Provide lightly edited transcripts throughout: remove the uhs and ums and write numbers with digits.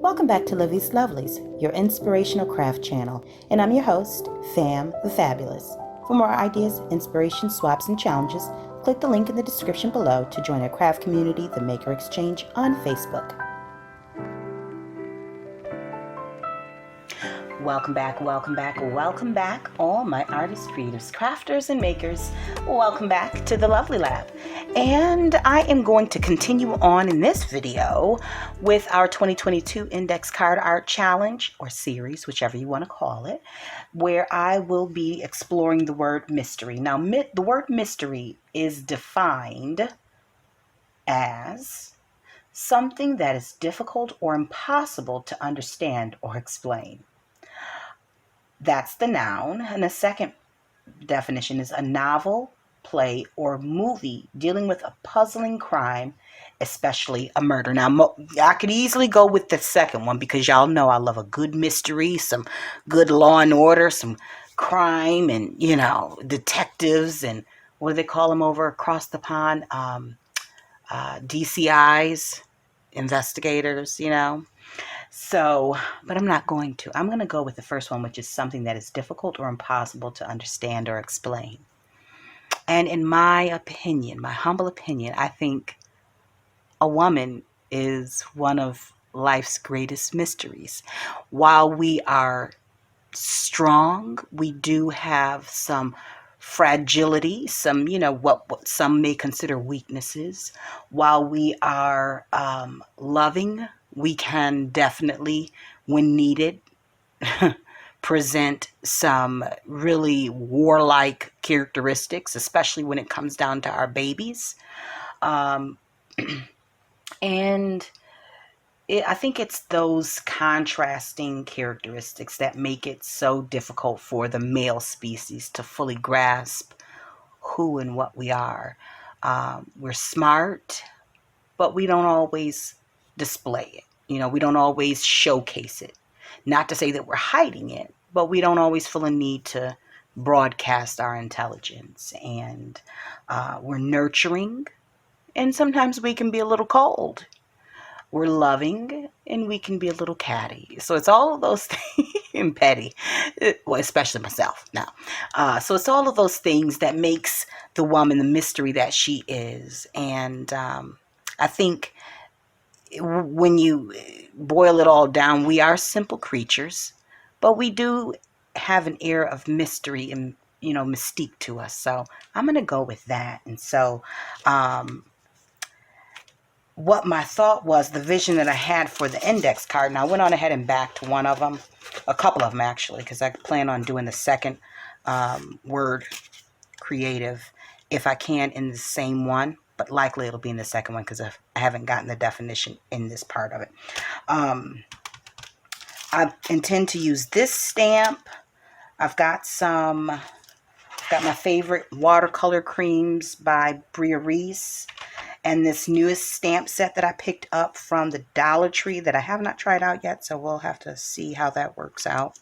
Welcome back to Livie's Lovelies, your inspirational craft channel, and I'm your host, Fam the Fabulous. For more ideas, inspiration, swaps, and challenges, click the link in the description below to join our craft community, the Maker Exchange, on Facebook. Welcome back, all my artists, creatives, crafters, and makers. Welcome back to the Lovely Lab. And I am going to continue on in this video with our 2022 Index Card Art Challenge, or series, whichever you want to call it, where I will be exploring the word mystery. Now, the word mystery is defined as something that is difficult or impossible to understand or explain. That's the noun. And the second definition is a novel, play, or movie dealing with a puzzling crime, especially a murder. Now, I could easily go with the second one because y'all know I love a good mystery, some good Law and Order, some crime, and, detectives, and what do they call them over across the pond? DCIs, investigators, So, but I'm not going to. I'm going to go with the first one, which is something that is difficult or impossible to understand or explain. And in my opinion, my humble opinion, I think a woman is one of life's greatest mysteries. While we are strong, we do have some fragility, some, what some may consider weaknesses. While we are loving, we can definitely, when needed, present some really warlike characteristics, especially when it comes down to our babies. And I think it's those contrasting characteristics that make it so difficult for the male species to fully grasp who and what we are. We're smart, but we don't always display it. We don't always showcase it. Not to say that we're hiding it, but we don't always feel a need to broadcast our intelligence. And we're nurturing, and sometimes we can be a little cold. We're loving, and we can be a little catty. So it's all of those things, and petty, well, especially myself now. So it's all of those things that makes the woman the mystery that she is. And I think when you boil it all down, we are simple creatures, but we do have an air of mystery and, mystique to us. So I'm going to go with that. And so what my thought was, the vision that I had for the index card, and I went on ahead and backed one of them, a couple of them actually, because I plan on doing the second word creative if I can in the same one, but likely it'll be in the second one because I haven't gotten the definition in this part of it. I intend to use this stamp. I've got my favorite watercolor creams by Bria Reese, and this newest stamp set that I picked up from the Dollar Tree that I have not tried out yet, so we'll have to see how that works out.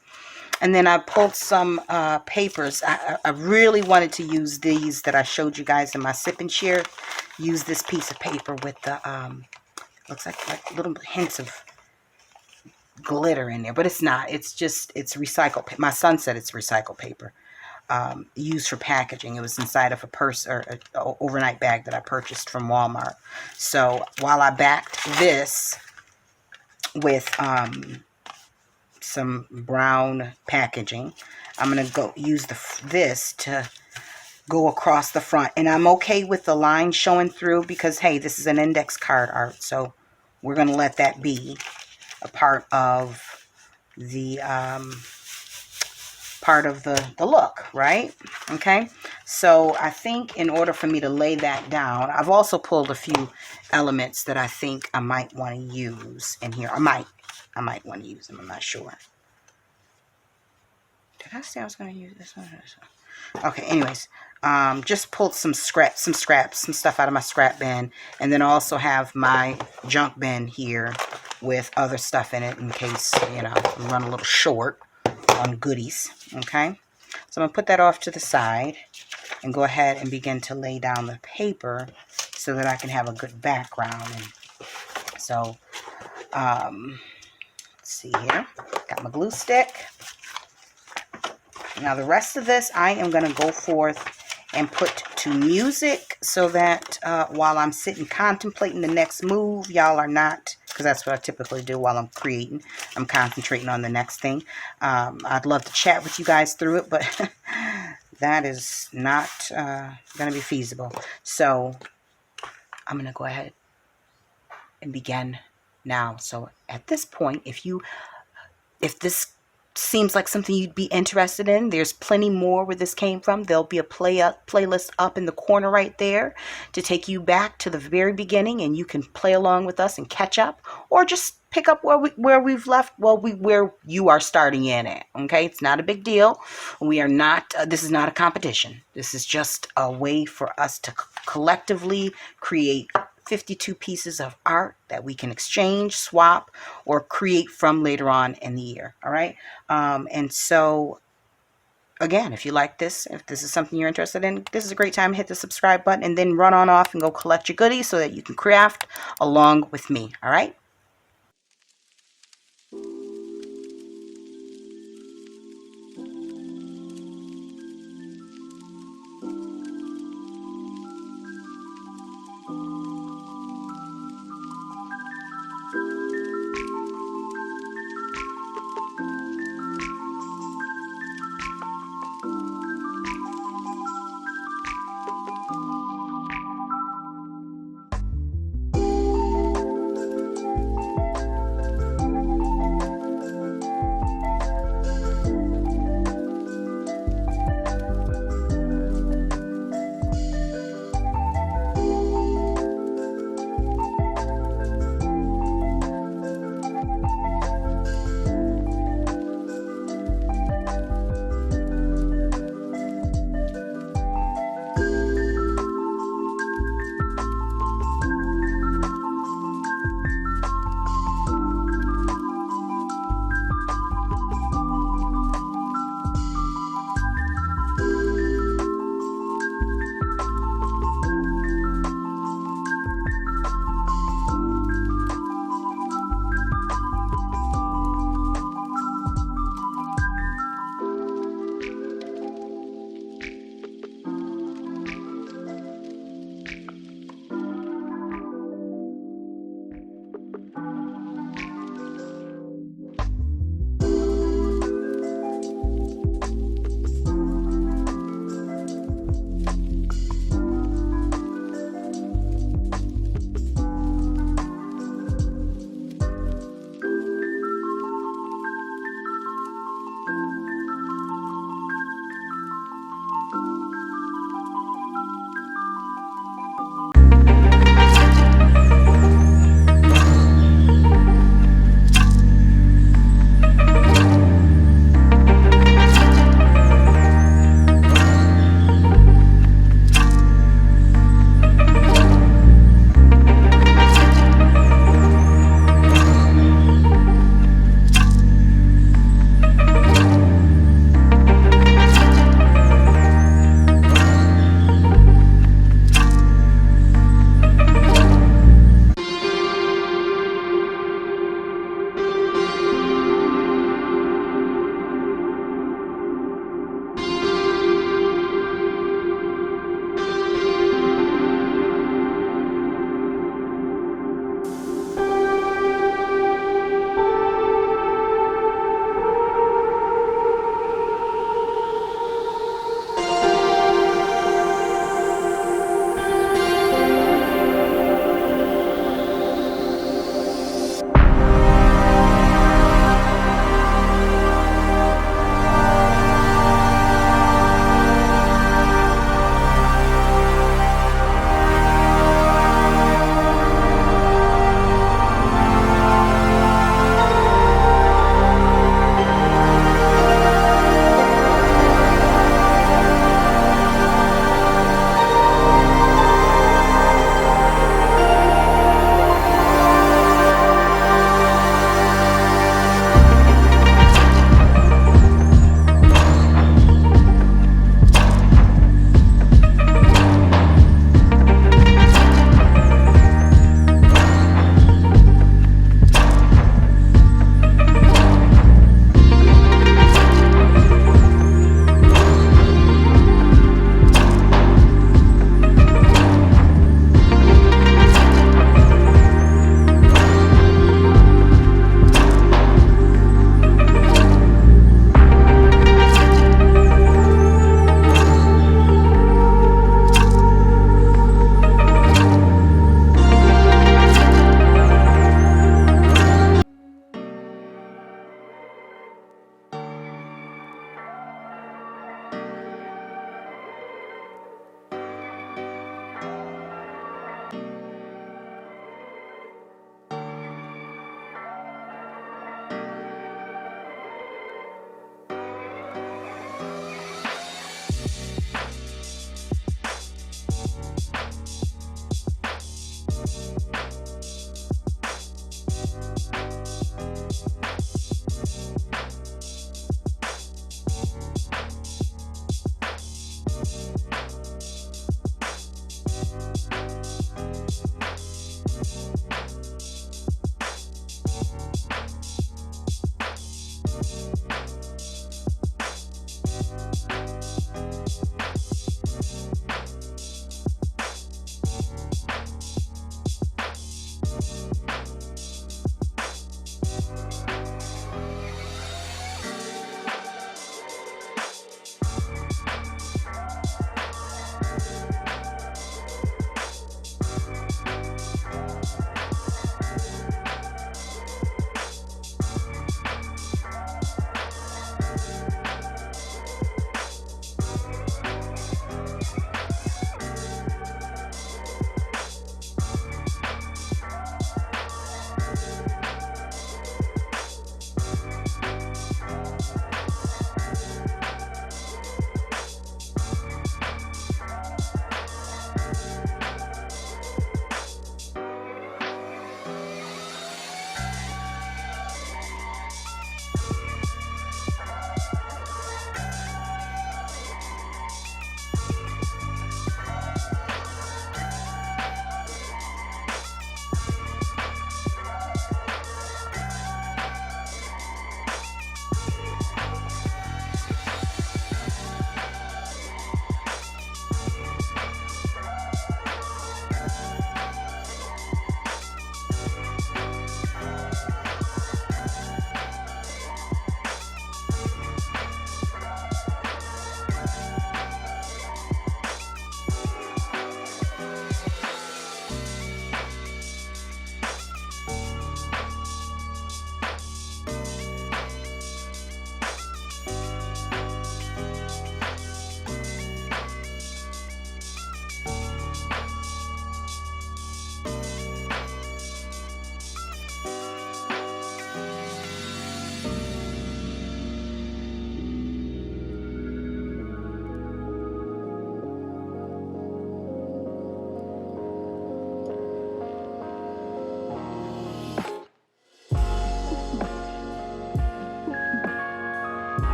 And then I pulled some papers. I really wanted to use these that I showed you guys in my sip and share. Use this piece of paper with the, looks like little hints of glitter in there, but it's not. It's recycled. My son said it's recycled paper. Used for packaging. It was inside of a purse or an overnight bag that I purchased from Walmart. So while I backed this with some brown packaging, I'm going to go use this to go across the front. And I'm okay with the line showing through because, hey, this is an index card art. So we're going to let that be a part of the look, right? Okay, so I think in order for me to lay that down, I've also pulled a few elements that I think I might want to use in here. I might want to use them. I'm not sure. Did I say I was going to use this one? Okay, anyways, just pulled some scraps, some stuff out of my scrap bin, and then I also have my junk bin here with other stuff in it in case, I'm running a little short on goodies. Okay, so I'm going to put that off to the side and go ahead and begin to lay down the paper so that I can have a good background. And so see here. Got my glue stick. Now the rest of this I am going to go forth and put to music so that while I'm sitting contemplating the next move, y'all are not, because that's what I typically do while I'm creating. I'm concentrating on the next thing. I'd love to chat with you guys through it, but that is not going to be feasible. So I'm going to go ahead and begin now. So at this point, if this seems like something you'd be interested in, there's plenty more where this came from. There'll be a playlist up in the corner right there to take you back to the very beginning, and you can play along with us and catch up, or just pick up where we've left, where you are starting in at. Okay, it's not a big deal. We are not. This is not a competition. This is just a way for us to collectively create 52 pieces of art that we can exchange, swap, or create from later on in the year. All right. And so, again, if you like this, if this is something you're interested in, this is a great time to hit the subscribe button and then run on off and go collect your goodies so that you can craft along with me. All right.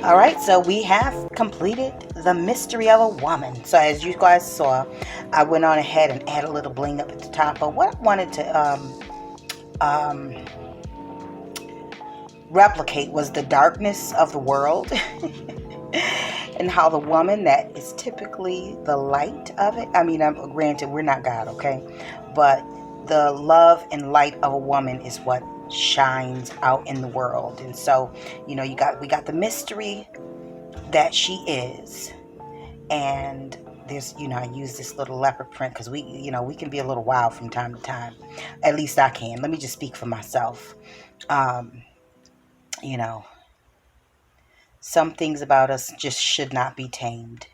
All right, so we have completed the mystery of a woman. So as you guys saw, I went on ahead and added a little bling up at the top. But what I wanted to replicate was the darkness of the world and how the woman that is typically the light of it. I mean, granted, we're not God, okay? But the love and light of a woman is what shines out in the world. And so, we got the mystery that she is. And there's, I use this little leopard print because we can be a little wild from time to time. At least I can. Let me just speak for myself. You know, some things about us just should not be tamed,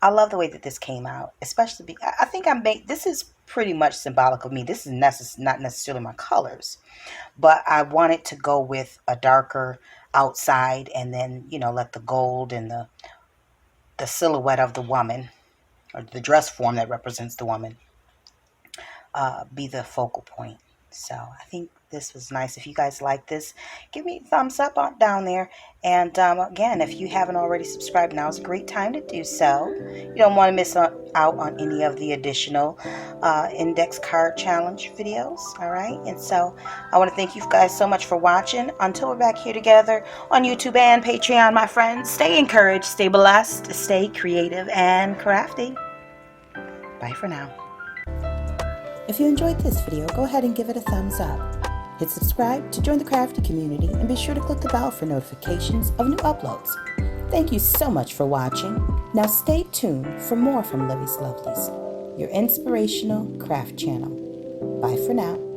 I love the way that this came out, especially, I think this is pretty much symbolic of me. This is not necessarily my colors, but I wanted to go with a darker outside and then, let the gold and the silhouette of the woman, or the dress form that represents the woman, be the focal point. So I think this was nice. If you guys like this, give me a thumbs up down there. And again, if you haven't already subscribed, now is a great time to do so. You don't want to miss out on any of the additional index card challenge videos. All right. And so I want to thank you guys so much for watching. Until we're back here together on YouTube and Patreon, my friends, stay encouraged, stay blessed, stay creative and crafty. Bye for now. If you enjoyed this video, go ahead and give it a thumbs up. Hit subscribe to join the crafty community and be sure to click the bell for notifications of new uploads. Thank you so much for watching. Now stay tuned for more from Livie's Lovelies. your inspirational craft channel. Bye for now.